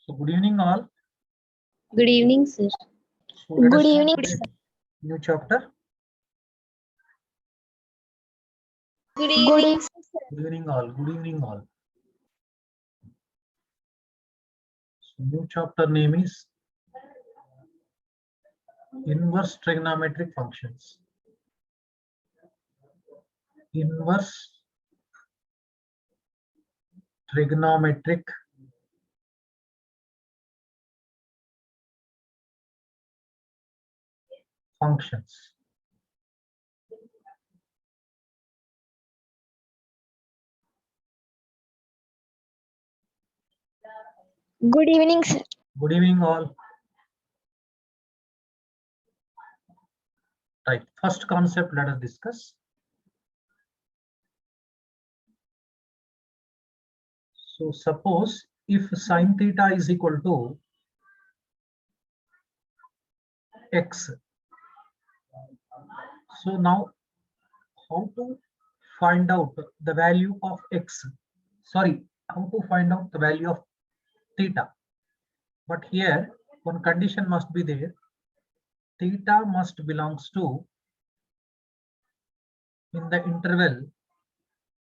So good evening all. Good evening, sir. So let us Good start evening, today's sir. new chapter. Good evening. Good evening all. Good evening all. So new chapter name is inverse trigonometric functions. Inverse trigonometric functions. Good evening, sir. Good evening all. Right. First concept let us discuss. So suppose if sine theta is equal to x. So now how to find out the value of x? Sorry, how to find out the value of theta? But here one condition must be there. Theta must belongs to in the interval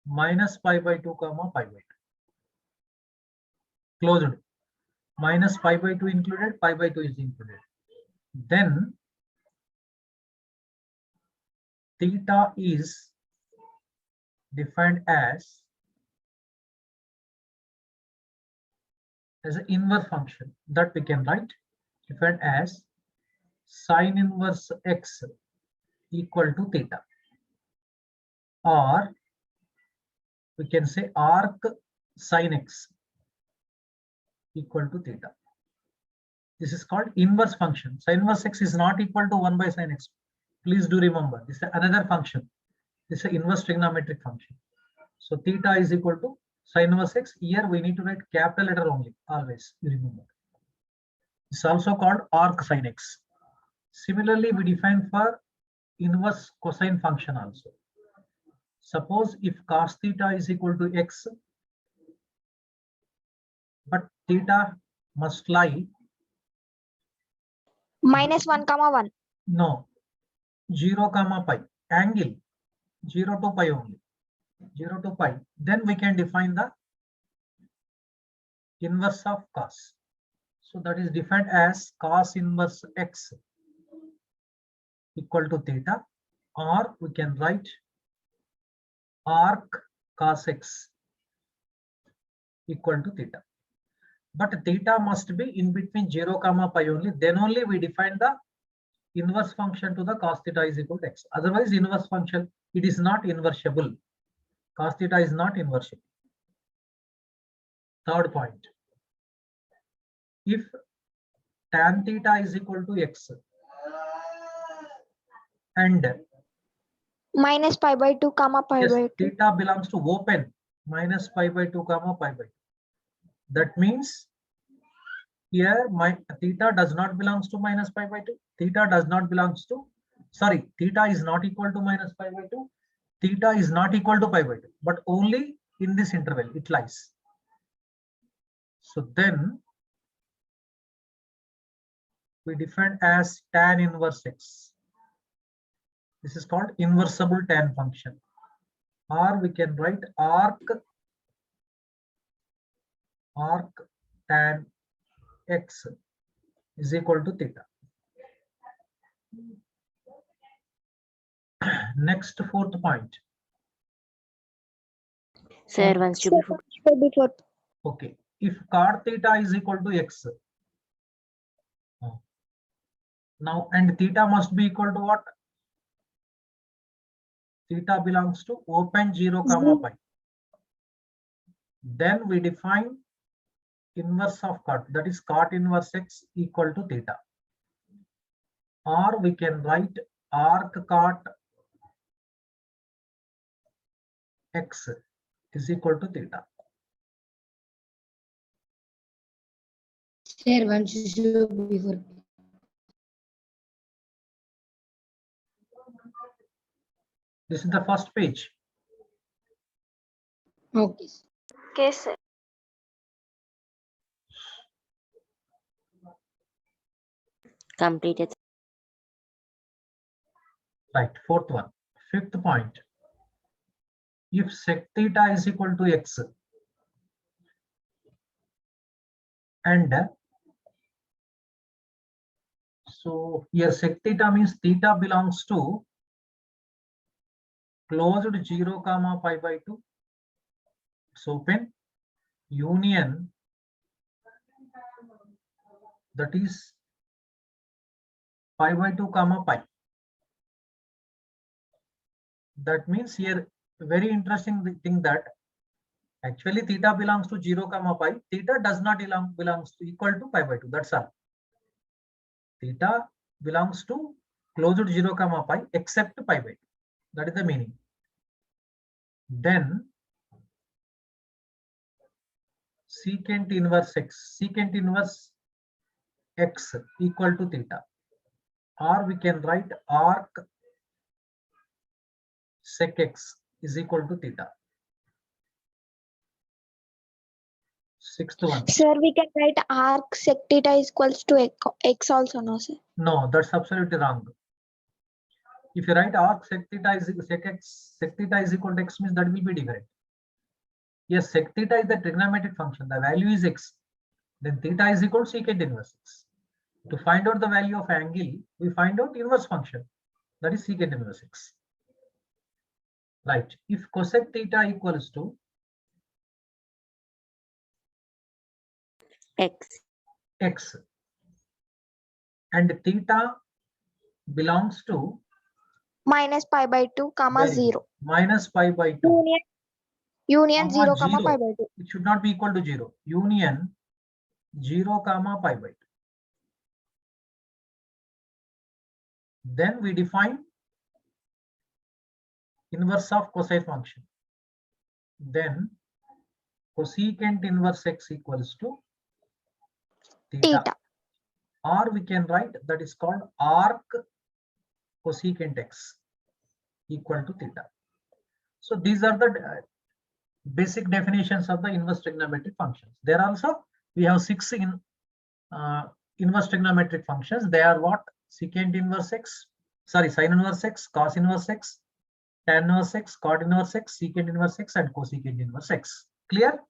minus pi by 2 comma pi by 2. Closed. Minus pi by 2 included, pi by 2 is included. Then theta is defined as an inverse function that we can write, defined as sine inverse x equal to theta, or we can say arc sine x equal to theta. This is called inverse function. Sine inverse x is not equal to 1 by sine x. Please do remember, this is another function. This is an inverse trigonometric function. So theta is equal to sine inverse x. Here we need to write capital letter only, always, you remember. It's also called arc sine x. Similarly, we define for inverse cosine function also. Suppose if cos theta is equal to x, but theta must lie Minus 1 comma 1. no 0 comma pi, angle 0 to pi only, 0 to pi. Then we can define the inverse of cos. So that is defined as cos inverse x equal to theta, or we can write arc cos x equal to theta. But theta must be in between 0 comma pi only. Then only we define the inverse function to the cos theta is equal to x. Otherwise, inverse function, it is not inversible. Cos theta is not inversible. Third point. If tan theta is equal to x and Minus pi by 2 comma pi yes, by 2. theta belongs to open minus pi by 2 comma pi by 2. That means here my theta does not belongs to minus pi by 2. Theta does not belongs to, sorry, theta is not equal to minus pi by 2. Theta is not equal to pi by 2, but only in this interval it lies. So then we define as tan inverse x. This is called inversible tan function, or we can write arc tan x is equal to theta. Next, fourth point. Sir, once to Before. Okay, if cot theta is equal to x, now and theta must be equal to what? theta belongs to open 0, comma pi. Then we define inverse of cot, that is cot inverse x equal to theta. Or we can write arc cot x is equal to theta. Sir, one should show before. This is the first page. Okay. Okay, sir. Completed. Right, fourth one. Fifth point. If sec theta is equal to x and so here sec theta means theta belongs to closed 0, comma pi by 2. It's open union, that is pi by 2, comma pi. That means here very interesting thing that actually theta belongs to 0, comma pi. Theta does not belongs to equal to pi by 2. That's all. Theta belongs to closed 0, comma pi except pi by 2. That is the meaning. Then secant inverse x equal to theta. Or we can write arc sec x is equal to theta. Sixth one. Sir, we can write arc sec theta is equals to x also, no, sir? No, that's absolutely wrong. If you write arc sec theta is equal to x means that will be different. Yes, sec theta is the trigonometric function. The value is x. Then theta is equal to secant inverse x. To find out the value of angle, we find out inverse function. That is secant inverse x. Right. If cosec theta equals to X. And theta belongs to Minus pi by 2, comma very good, 0. minus pi by 2. Union Comma 0, comma 0. pi by 2. It should not be equal to 0. Union 0, comma pi by 2. Then we define inverse of cosine function. Then cosecant inverse x equals to theta. Theta. Or we can write that is called arc cosecant x equal to theta. So these are the basic definitions of the inverse trigonometric functions. There also we have 6 inverse trigonometric functions. They are what? Secant inverse x, sorry, sine inverse x, cos inverse x, tan inverse x, cot inverse x, secant inverse x, and cosecant inverse x. Clear?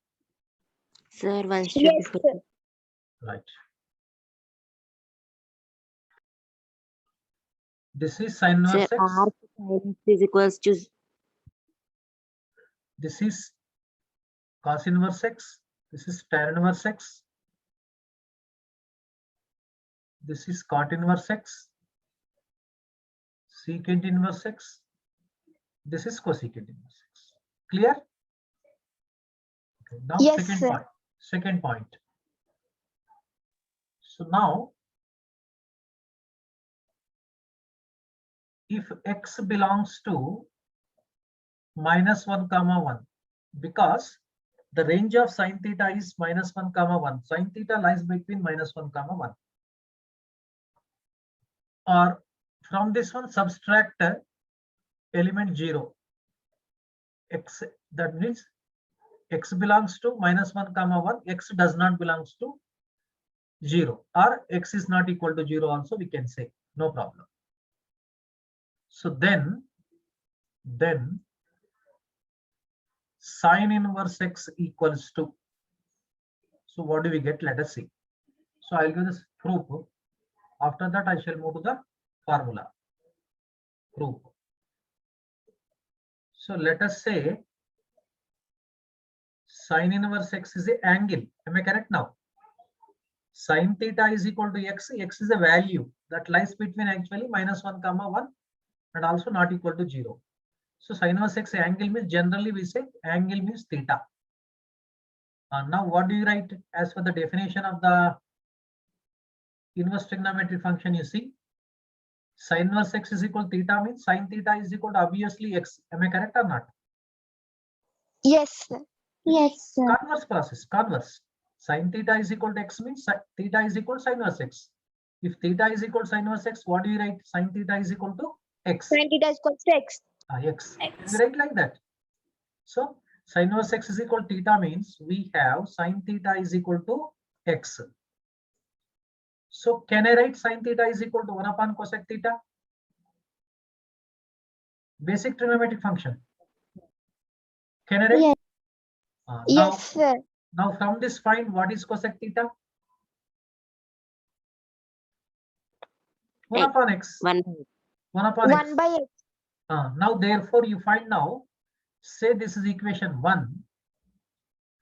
Sir, one should Yes, before. sir. Right. This is sine Sir, inverse x. arc sin x is equals to This is cos inverse x. This is tan inverse x. This is cot inverse x. Secant inverse x. This is cosecant inverse x. Clear? Okay, now Yes, second sir. point. Second point. So now, if x belongs to minus 1, comma 1, because the range of sine theta is minus 1, comma 1. Sine theta lies between minus 1, comma 1. Or from this one, subtract element 0. X, that means x belongs to minus 1, comma 1. X does not belongs to 0. Or x is not equal to 0 also we can say. No problem. So then sine inverse x equals to, so what do we get? Let us see. So I'll give this proof. After that I shall move to the formula. Proof. So let us say sine inverse x is an angle. Am I correct now? Sine theta is equal to x. X is a value that lies between actually minus 1, comma 1 and also not equal to 0. So sin inverse x angle means, generally we say angle means theta. Now what do you write as for the definition of the inverse trigonometric function? You see, sin inverse x is equal to theta means sin theta is equal to obviously x. Am I correct or not? Yes, sir. Yes, sir. Converse process, converse. Sin theta is equal to x means theta is equal to sin inverse x. If theta is equal to sin inverse x, what do you write? Sin theta is equal to x. Sin theta is equal to x. X. We write like that. So sin inverse x is equal to theta means we have sin theta is equal to x. So can I write sin theta is equal to 1 upon cosec theta? Basic trigonometric function. Can I write? Yes. Now, Yes, sir. now from this find what is cosec theta? 1 X. upon x. 1. 1 upon x. 1 by x. Now therefore you find now, say this is equation 1.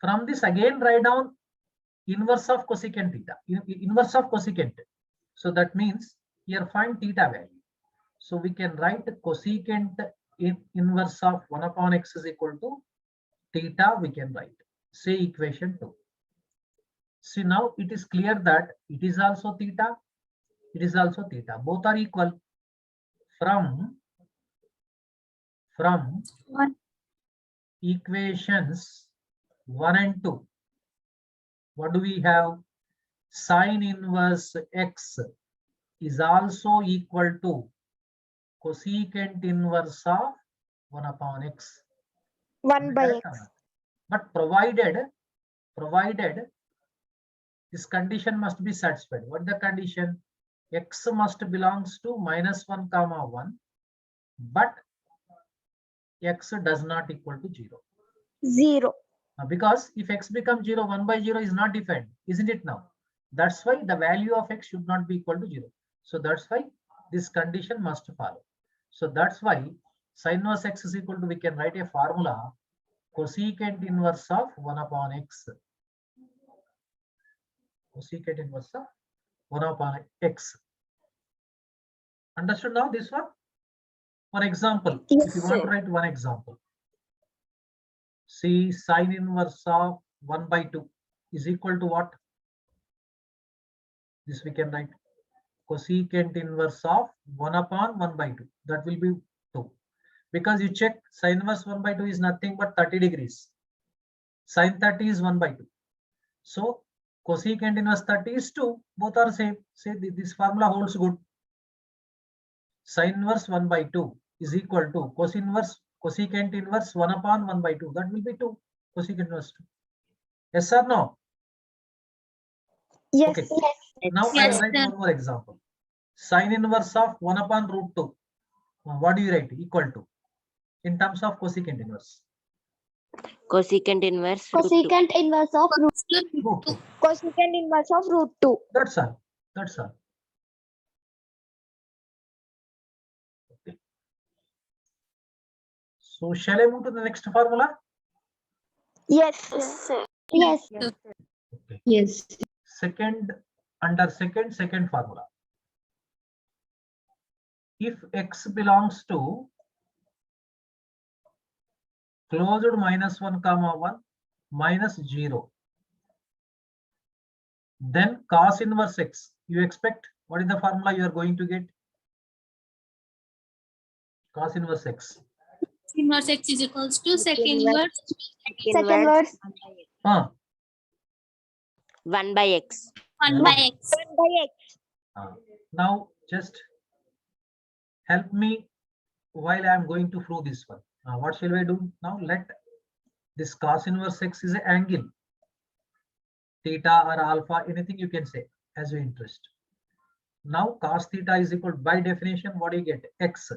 From this again write down inverse of cosecant theta, inverse of cosecant. So that means here find theta value. So we can write cosecant inverse of 1 upon x is equal to theta. We can write, say equation 2. See, now it is clear that it is also theta, it is also theta. Both are equal. From equations 1 and 2, what do we have? Sin inverse x is also equal to cosecant inverse of 1 upon x. 1 by x. But provided this condition must be satisfied. What is the condition? X must belongs to -1 comma 1, but x does not equal to 0. 0. Because if x becomes 0, 1 by 0 is not defined, isn't it now? That's why the value of x should not be equal to 0. So that's why this condition must follow. So that's why sin inverse x is equal to, we can write a formula, cosecant inverse of 1 upon x. Cosecant inverse of 1 upon x. Understood now this one? For example, Yes, if you want to sir. write one example, see sin inverse of 1 by 2 is equal to what? This we can write cosecant inverse of 1 upon 1 by 2. That will be 2. Because you check, sin inverse 1 by 2 is nothing but 30 degrees. Sin 30 is 1 by 2. So cosecant inverse 30 is 2. Both are same. Say this formula holds good. Sin inverse 1 by 2 is equal to cosecant inverse 1 upon 1 by 2. That will be 2. Cosecant inverse 2. Yes or no? Yes. Okay. Yes. Now I will write one more example. Sin inverse of 1 upon root 2. What do you write? Equal to, in terms of cosecant inverse. Cosecant inverse root 2. Cosecant inverse of root. Root 2. Cosecant inverse of root 2. That's all. That's all. Okay. So shall I move to the next formula? Yes, sir. Yes. Okay. Yes. Second, under second formula. If x belongs to closed -1 comma 1 minus 0, then cos inverse x, you expect what is the formula you are going to get? Cos inverse x. Inverse x is equals to sec Inverse. inverse Second verse. 1 by x. 1 by x. 1 by x. Now just help me while I am going to prove this one. What shall I do now? Let this cos inverse x is an angle, theta or alpha, anything you can say as your interest. Now cos theta is equal, by definition, what do you get? X.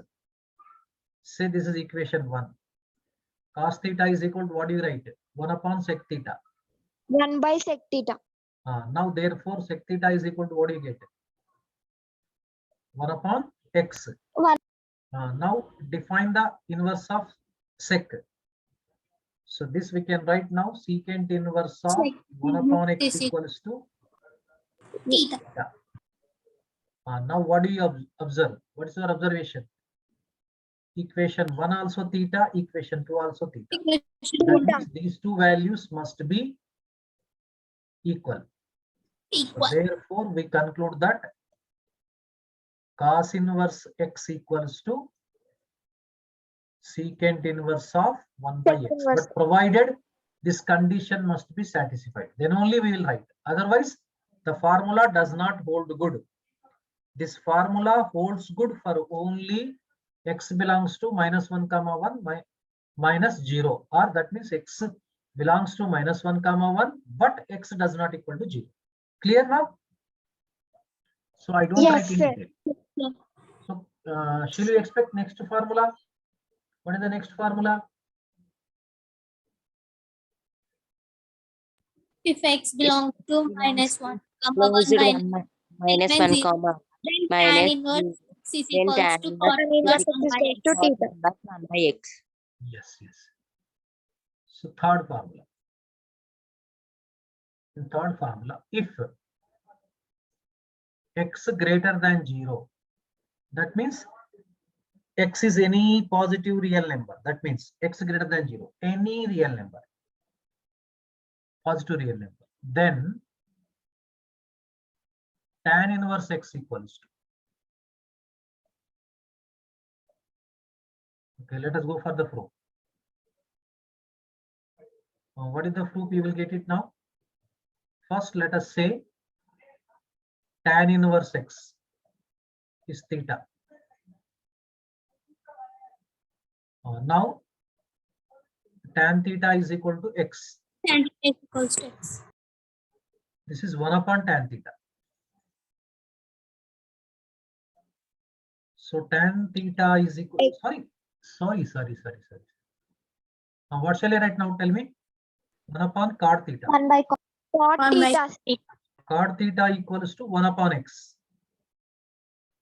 Say this is equation 1. Cos theta is equal to, what do you write? 1 upon sec theta. 1 by sec theta. Now therefore sec theta is equal to, what do you get? 1 upon x. 1. Now define the inverse of sec. So this we can write now, secant inverse of Sec. 1 upon x This is equals to theta. theta. Now what do you observe? What is your observation? equation 1 also theta, equation 2 also theta. Equation That means these two values must be equal. So equal. therefore, we conclude that cos inverse x equals to secant inverse of 1 by Secant x. inverse. But provided this condition must be satisfied, then only we will write. Otherwise, the formula does not hold good. This formula holds good for only x belongs to -1, 1, -0, or that means x belongs to -1, 1, but x does not equal to 0. Clear now? So I don't Yes, write in sir. detail. So shall we expect next formula? What is the next formula? If x belongs to -1, Closed 1 1 minus then 1 0, comma then tan minus inverse x is then equals tan to inverse cot Tan inverse inverse 1 x by is x. to theta. 1 by x. Yes, yes. So third formula. In third formula, if x greater than 0, that means x is any positive real number. That means x greater than 0, any real number, positive real number. Then tan inverse x equals to. Okay, let us go for the proof. What is the proof? You will get it now. First, let us say tan inverse x is theta. Now, tan theta is equal to x. Tan theta equals to x. This is 1 upon tan theta. So tan theta is equal. Sorry. What shall I write now? Tell me. 1 upon cot theta. 1 by cos. Cot 1 by theta. Cot theta equals to 1 upon x.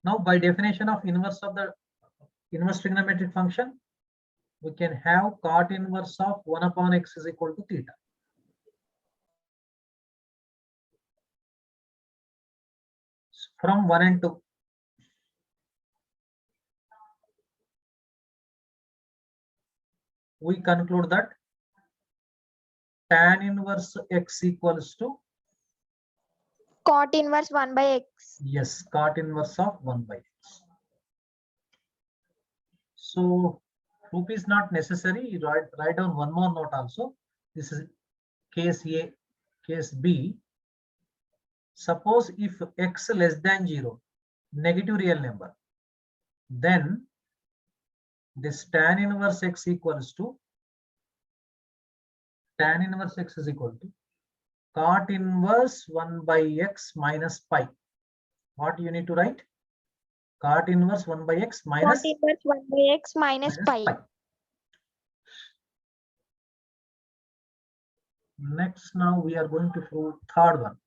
Now, by definition of inverse trigonometric function, we can have cot inverse of 1 upon x is equal to theta. From 1 and 2. We conclude that tan inverse x equals to, Cot inverse 1 by x. yes, cot inverse of 1 by x. So proof is not necessary. You write down one more note also. This is case A. Case B. Suppose if x less than 0, negative real number, then this tan inverse x equals to, tan inverse x is equal to cot inverse 1 by x minus pi. What you need to write? Cot inverse 1 by x minus, Cot inverse 1 by x minus pi. Next, now we are going to prove third one.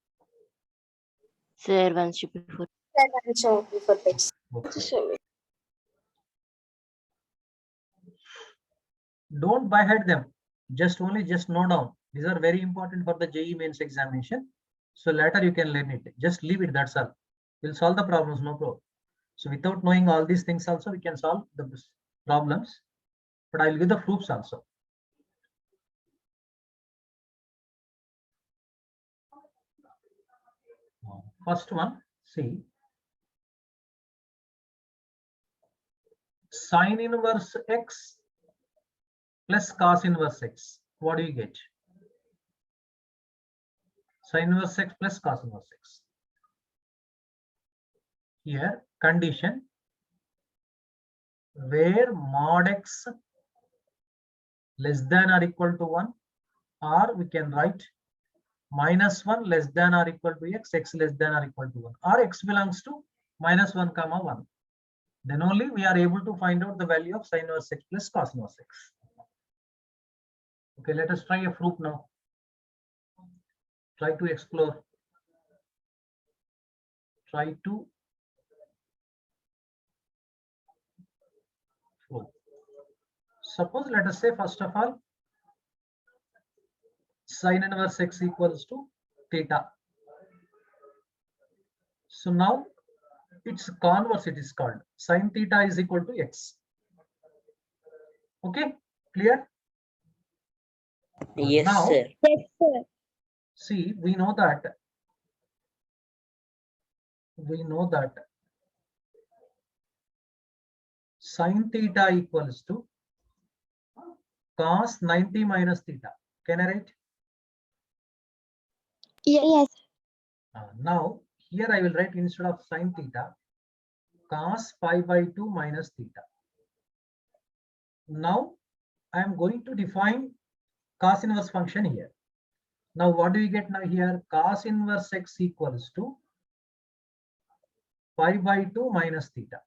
Sir, one should be for Okay. Don't by head them. Just note down. These are very important for the JEE mains examination. So later you can learn it. Just leave it. That's all. We'll solve the problems. No problem. So without knowing all these things also, we can solve the problems. But I'll give the proofs also. First one, see. Sin inverse x plus cos inverse x. What do you get? Sin inverse x plus cos inverse x. Here, condition where mod x less than or equal to 1, or we can write -1 less than or equal to x, x less than or equal to 1, or x belongs to -1, 1. Then only we are able to find out the value of sin inverse x plus cos inverse x. Okay, let us try a proof now. Try to explore. Try to prove. Suppose, let us say, first of all, sin inverse x equals to theta. So now its converse it is called. Sin theta is equal to x. Okay, clear? Yes, Now, sir. Yes, sir. see, we know that sin theta equals to cos 90 minus theta. Can I write? Yes. Now, here I will write instead of sin theta, cos pi by 2 minus theta. Now, I am going to define cos inverse function here. Now, what do we get now here? Cos inverse x equals to pi by 2 minus theta.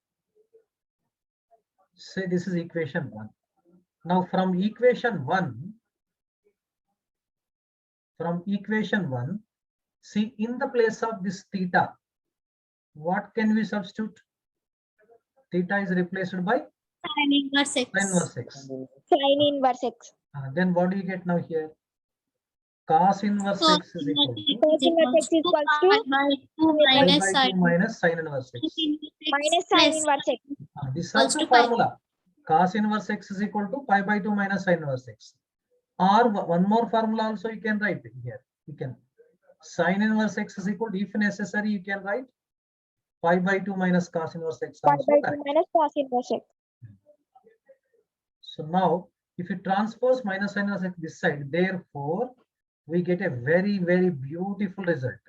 Say this is equation 1. Now, from equation 1, see, in the place of this theta, what can we substitute? Theta is replaced by Sin inverse x. sin inverse x. Sin inverse x. Then what do you get now here? Cos inverse Cos x is equal to Cos inverse x equals to pi by 2 pi minus by 2 sin minus sin inverse x. minus sin inverse x. This is equals also to pi. formula. Cos inverse x is equal to pi by 2 minus sin inverse x. Or one more formula also you can write here. You can sin inverse x is equal to, if necessary, you can write pi by 2 minus cos inverse x Pi also by 2 correct. minus cos inverse x. So now, if you transpose minus sin inverse x this side, therefore, we get a very, very beautiful result.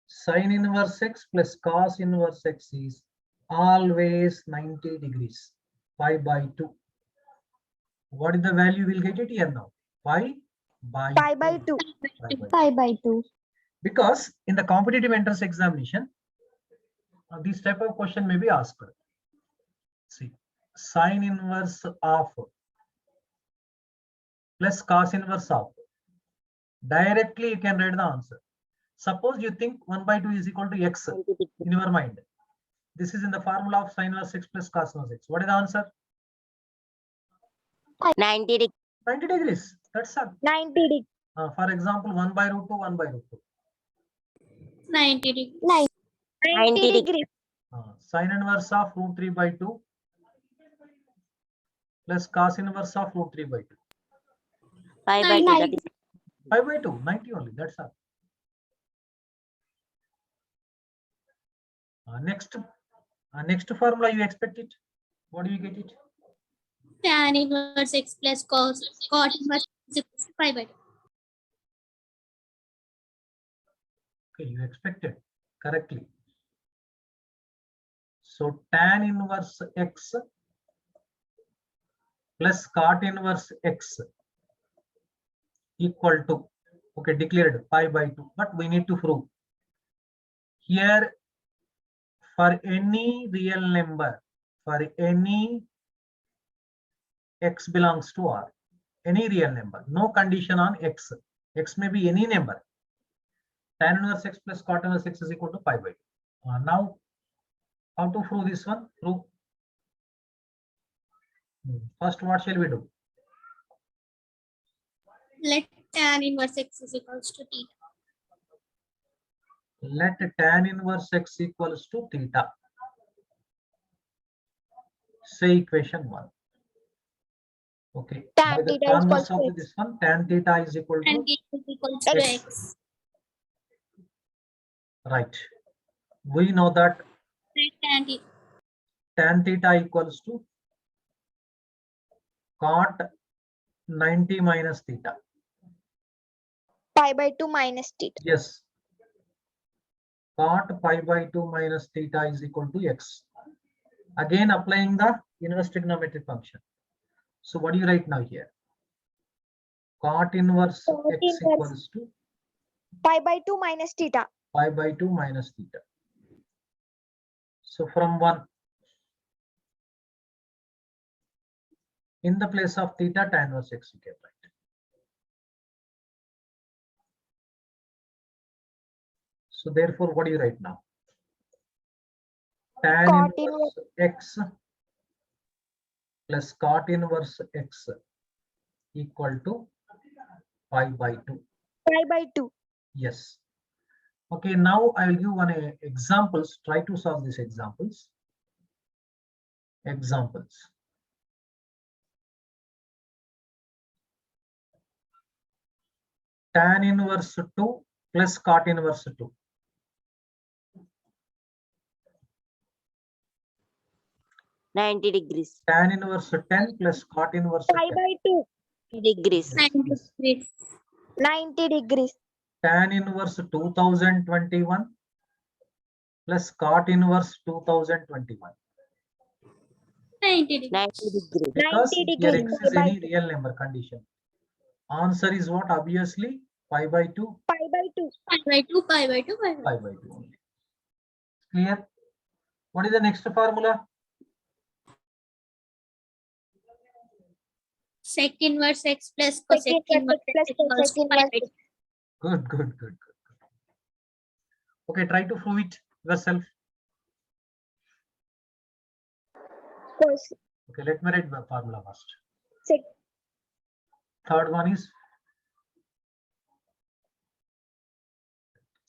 Sin inverse x plus cos inverse x is always 90 degrees, pi by 2. What is the value? We'll get it here now. Pi by Pi by 2. Pi by 2. Pi by 2. Because in the competitive entrance examination, this type of question may be asked. See, sin inverse of plus cos inverse of. Directly you can write the answer. Suppose you think 1 by 2 is equal to x in your mind. This is in the formula of sin inverse x plus cos inverse x. What is the answer? 90 degrees. 90 degrees. That's all. 90 degrees. For example, 1 by root 2, 1 by root 2. 90 degrees. 90 degrees. Sin inverse of root 3 by 2 plus cos inverse of root 3 by 2. Pi by 2. That is 5 by 2, 90 only. That's all. Next formula you expect it. What do you get it? Tan inverse x plus cot inverse x is equals to pi by 2. Okay, you expected correctly. So tan inverse x plus cot inverse x equal to, okay, declared pi by 2, but we need to prove. Here, for any real number, for any x belongs to R, any real number, no condition on x. X may be any number. Tan inverse x plus cot inverse x is equal to pi by 2. Now, how to prove this one? Prove. First, what shall we do? Let tan inverse x is equals to theta. Let tan inverse x equals to theta. Say equation 1. Okay. Tan By the theta is converse equals to of this one, tan theta is equal Tan to theta is equals to x. x. Right. We know that Let tan theta tan theta equals to cot 90 minus theta. Pi by 2 minus theta. Yes. Cot pi by 2 minus theta is equal to x. Again, applying the inverse trigonometric function. So what do you write now here? Cot inverse Cot x inverse. equals to Pi by 2 minus theta. pi by 2 minus theta. So from 1, in the place of theta, tan inverse x you can write. So therefore, what do you write now? Tan Cot inverse x plus cot inverse x equal to pi by 2. Pi by 2. Yes. Okay, now I will give one examples. Try to solve these examples. Examples. tan inverse 2 plus cot inverse 2. Ninety degrees. Tan inverse 10 plus cot inverse Pi 10. by 2. Degrees. Yes, 90 yes. degrees. 90 degrees. Tan inverse 2021 plus cot inverse 2021. 90 90 degrees. degrees. Because 90 here degrees. x is Pi by any real number condition. Answer is what? Obviously pi by 2, Pi by 2. Pi by 2, pi by 2, pi by 2. pi by 2 only. Clear? What is the next formula? Sec inverse x plus cosec Sec inverse inverse x plus equals to cosec pi by inverse. 2. Good, good, good, good. Okay, try to prove it yourself. Cos Okay, let me write the formula first. sec Third one is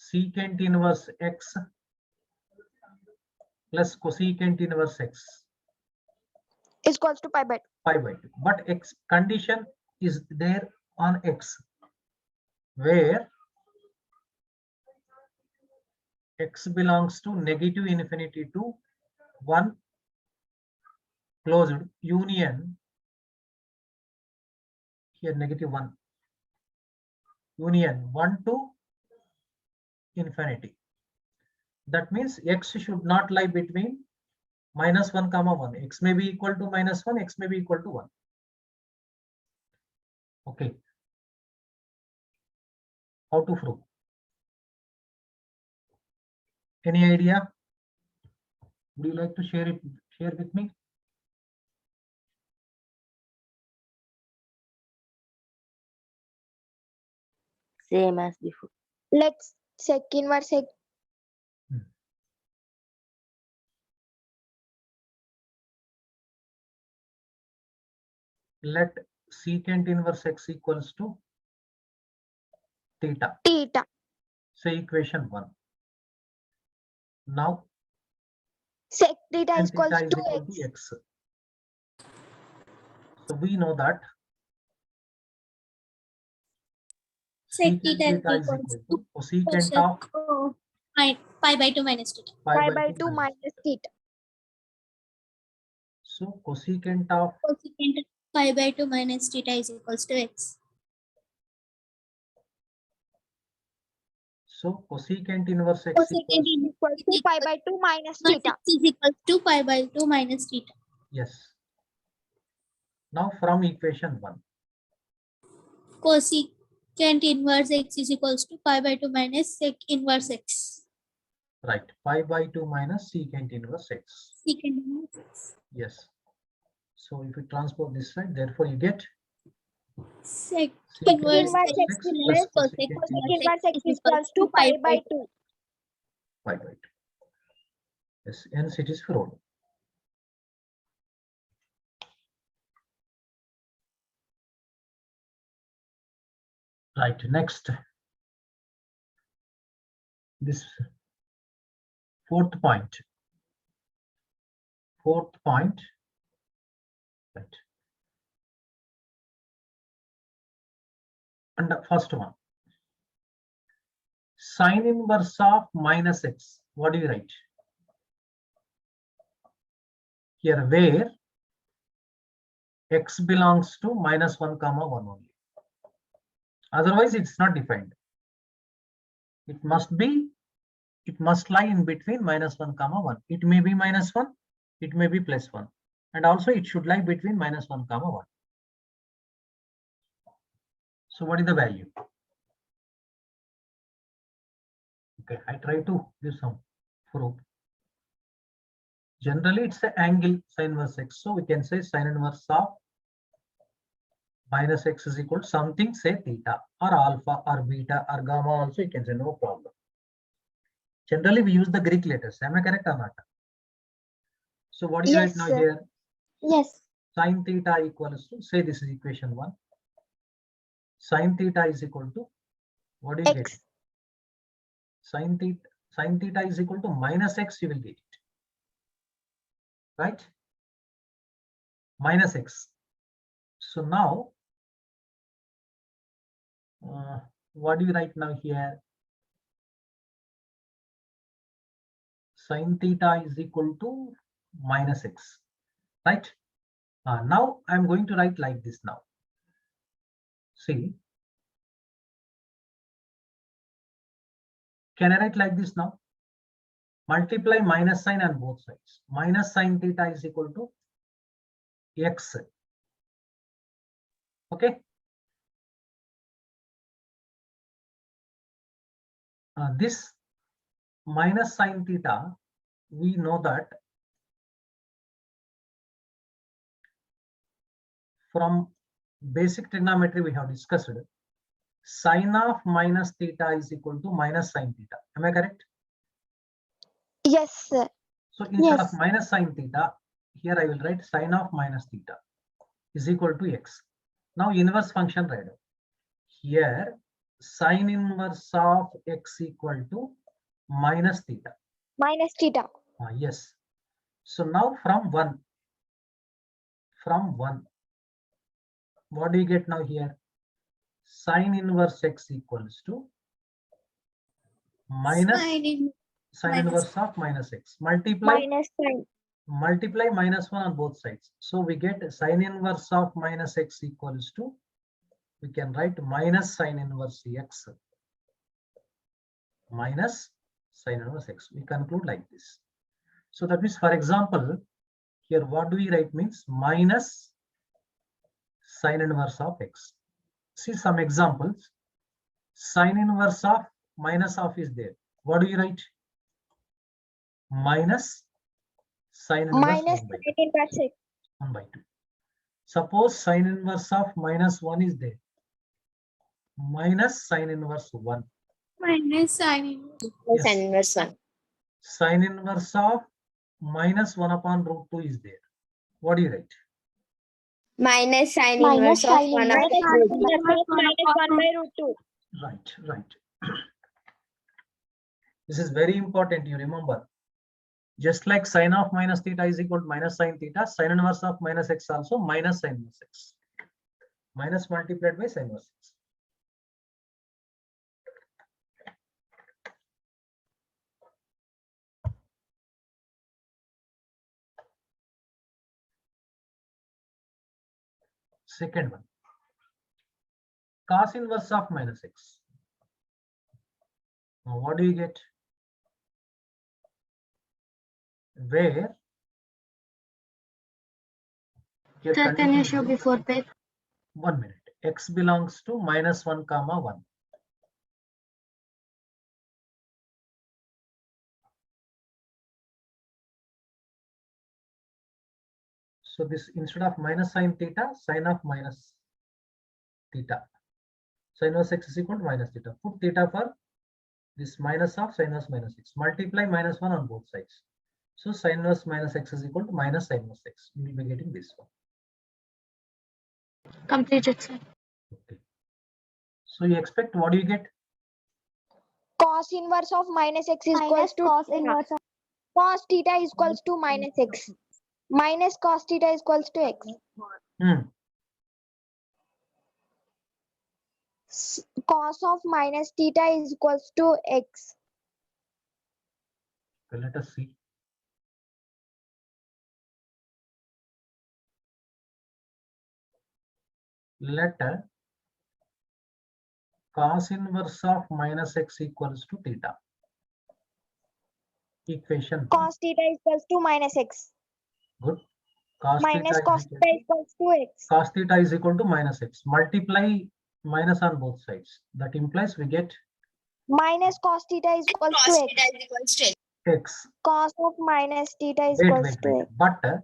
secant inverse x plus cosecant inverse x, is equals to pi by 2. pi by 2. But x condition is there on x, where x belongs to negative infinity to 1 closed union, here negative 1, union 1 to infinity. That means x should not lie between minus 1 comma 1. X may be equal to minus 1, x may be equal to 1. Okay. How to prove? Any idea? Would you like to share with me? Same as before. Let's sec inverse x. Let secant inverse x equals to theta. Theta. Say equation 1. Now Sec theta tan is equals theta is to equal x. to x. So we know that Sec secant theta theta is equals equal to cosecant cosec of pi by 2 minus theta. Pi by 2 minus theta. So cosecant of Cosecant pi by 2 minus theta is equals to x. cosecant inverse x Cosecant equals to, Equals to pi by 2 minus inverse theta. x is equals to pi by 2 minus theta. yes. Now from equation 1, Cosecant inverse x is equals to pi by 2 minus sec inverse x. right, pi by 2 minus secant inverse x. Secant inverse x. Yes. So if you transpose this side, therefore you get Sec secant inverse inverse x x plus plus cosec cosecant Inverse inverse x is equals to pi by 2. pi by 2. Yes, hence it is proved. Right, next. This fourth point. Right. And the first one. Sine inverse of minus x. What do you write? Here where x belongs to minus 1 comma 1 only. Otherwise it's not defined. It must lie in between minus 1 comma 1. It may be minus 1, it may be plus 1. And also it should lie between minus 1 comma 1. So what is the value? Okay, I try to give some proof. Generally it's the angle sine inverse x. So we can say sine inverse of minus x is equal to something, say theta or alpha or beta or gamma also you can say, no problem. Generally we use the Greek letters. Am I correct or not? So what do you write Yes, now sir. here? Yes. Sine theta equals to, say this is equation 1. Sine theta is equal to, what do you get? X. Sine theta is equal to minus x, you will get it. Right? Minus x. So now, what do you write now here? Sin theta is equal to minus x, right? Now I'm going to write like this now. See, can I write like this now? Multiply minus sign on both sides. Minus sin theta is equal to x. Okay. This minus sin theta, we know that from basic trigonometry we have discussed, sine of minus theta is equal to minus sin theta. Am I correct? Yes, sir. So instead of Yes. minus sin theta, here I will write sine of minus theta is equal to x. Now inverse function right here, sine inverse of x equal to minus theta. Minus theta. Yes. So now from 1, what do you get now here? Sine inverse x equals to minus Sine sine minus- inverse of minus x. Multiply Minus sign. minus 1 on both sides. So we get sine inverse of minus x equals to, we can write minus sine inverse x minus sine inverse x. We conclude like this. So that means, for example, here what do we write means minus sine inverse of x. See some examples. Sine inverse of minus of is there. What do you write? Minus sine inverse Minus 1 by 2. sin inverse x. 1 by 2. Suppose sine inverse of minus 1 is there. Minus sine inverse 1. minus sine Yes. Sin inverse 1. Sine inverse of minus 1 upon root 2 is there. What do you write? Minus sin Minus inverse of sin 1 inverse upon of root 2. minus 1 by root 2. Right. This is very important, you remember. Just like sine of minus theta is equal to minus sine theta, sine inverse of minus x also minus sine inverse x. Minus multiplied by sine inverse x. Second one, cos inverse of minus x. Now what do you get? Where your Sir, can you condition show is- before page? 1 minute. X belongs to minus 1 comma 1. So this, instead of minus sine theta, sine of minus theta. Sine inverse x is equal to minus theta. Put theta for this minus of sine inverse minus x. Multiply minus 1 on both sides. So sine inverse minus x is equal to minus sine inverse x. We will be getting this one. Completed, sir. Okay. So you expect, what do you get? Cos inverse of minus x is equals to cos theta. inverse of Cos theta is equals to minus x. Minus cos theta is equals to x. Cos of minus theta is equals to x. Okay, let us see. Let cos inverse of minus x equals to theta. Equation one. Cos theta is equals to minus x. Good. Cos Minus theta cos is theta is equals to x. cos theta is equal to minus x. Multiply minus on both sides. That implies we get Minus cos theta is equals to x. x. Cos of minus theta is Wait, equals wait, to wait. x. But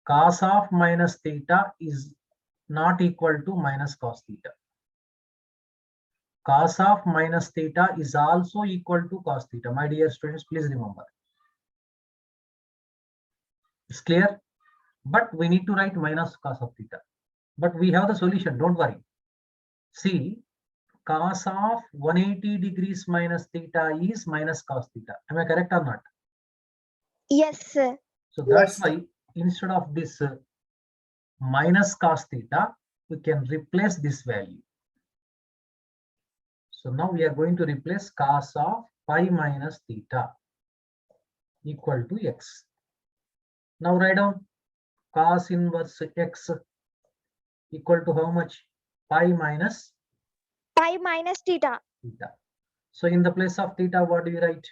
cos of minus theta is not equal to minus cos theta. Cos of minus theta is also equal to cos theta. My dear students, please remember. It's clear? But we need to write minus cos of theta. But we have the solution, don't worry. See, cos of 180 degrees minus theta is minus cos theta. Am I correct or not? Yes, sir. So that's why instead of this minus cos theta, we can replace this value. So now we are going to replace cos of pi minus theta equal to x. Now write down cos inverse x equal to how much? Pi minus Pi minus theta. theta. So in the place of theta, what do you write?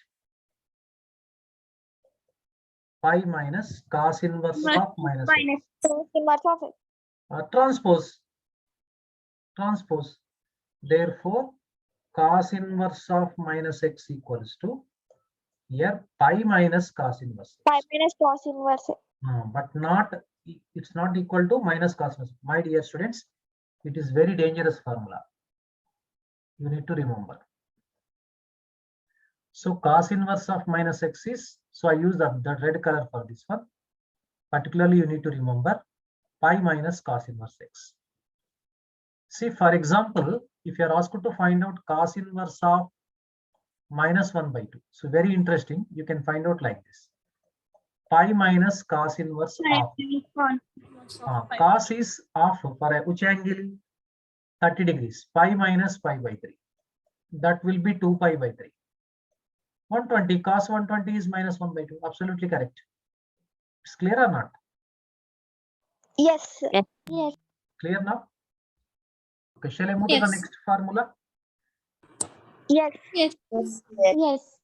Pi minus cos inverse of minus x. Minus cos inverse of it. Transpose. Therefore, cos inverse of minus x equals to here pi minus cos inverse Pi x. minus cos inverse. But not, it's not equal to minus cos inverse. My dear students, it is very dangerous formula. You need to remember. So cos inverse of minus x is, so I use the red color for this one. Particularly, you need to remember pi minus cos inverse x. See, for example, if you are asked to find out cos inverse of minus 1 by 2. So very interesting. You can find out like this. Pi minus cos inverse of. Cos is of for which angle? 30 degrees. Pi minus pi by 3. That will be 2 pi by 3. 120. Cos 120 is minus 1 by 2. Absolutely correct. It's clear or not? Yes. Yes. Yes. Clear now? Okay, shall I move to the Yes. next formula? Yes. Yes. Yes.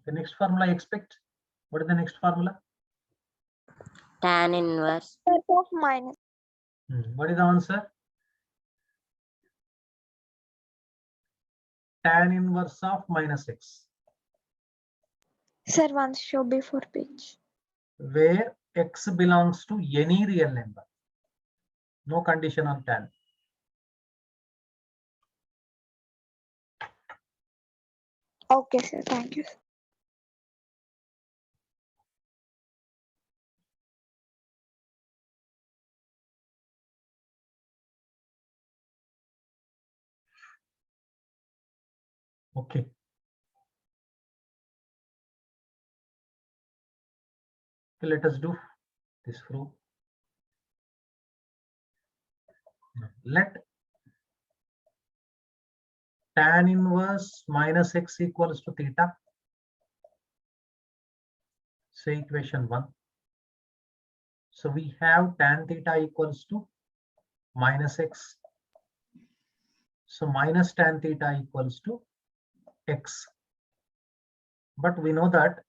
The next formula I expect. What is the next formula? Tan inverse. Inverse of minus. What is the answer? Tan inverse of minus x, Sir, once show before page. where x belongs to any real number. No condition on tan. Okay, sir. Thank you. Okay. Let us do this proof. Let tan inverse minus x equals to theta. Say equation 1. So we have tan theta equals to minus x. So minus tan theta equals to x. But we know that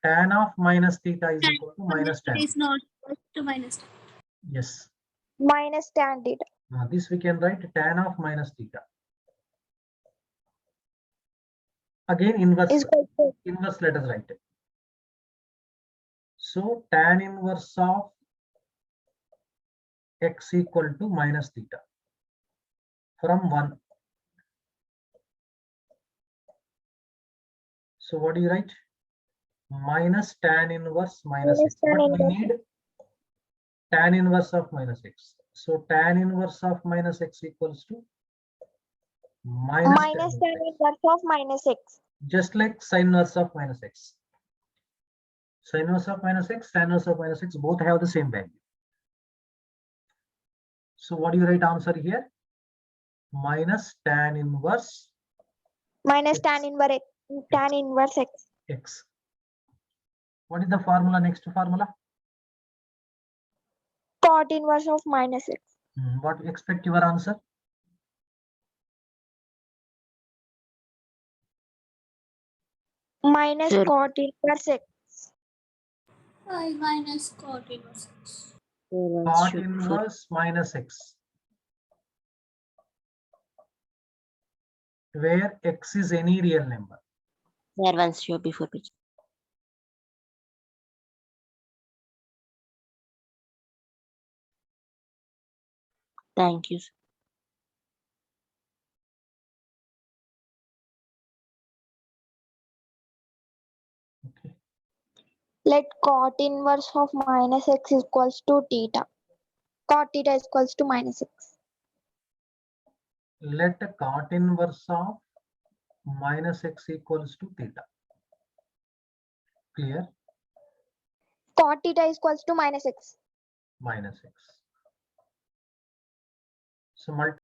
tan of minus theta is equal to minus tan. It is not equal to minus. Yes. Minus tan theta. This we can write tan of minus theta. Again, inverse. Is equal to Inverse, let us write it. So tan inverse of x equal to minus theta from 1. So what do you write? Minus tan inverse minus Minus x. tan But we inverse. need tan inverse of minus x. So tan inverse of minus x equals to minus tan Minus inverse tan x. inverse of minus x. Just like sin inverse of minus x. Sin inverse of minus x, tan inverse of minus x, both have the same value. So what do you write answer here? Minus tan inverse Minus X. tan inverse x. x. What is the formula? Next formula? Cot inverse of minus x. What expect your answer? Minus Sir. cot inverse x. Pi minus cot inverse x. Cot inverse minus x, where x is any real number. Sir, once show before page. Thank you. Sir. Okay. Let cot inverse of minus x equals to theta. Cot theta is equals to minus x. Let cot inverse of minus x equals to theta. Clear? Cot theta is equals to minus x. Minus x. So multiply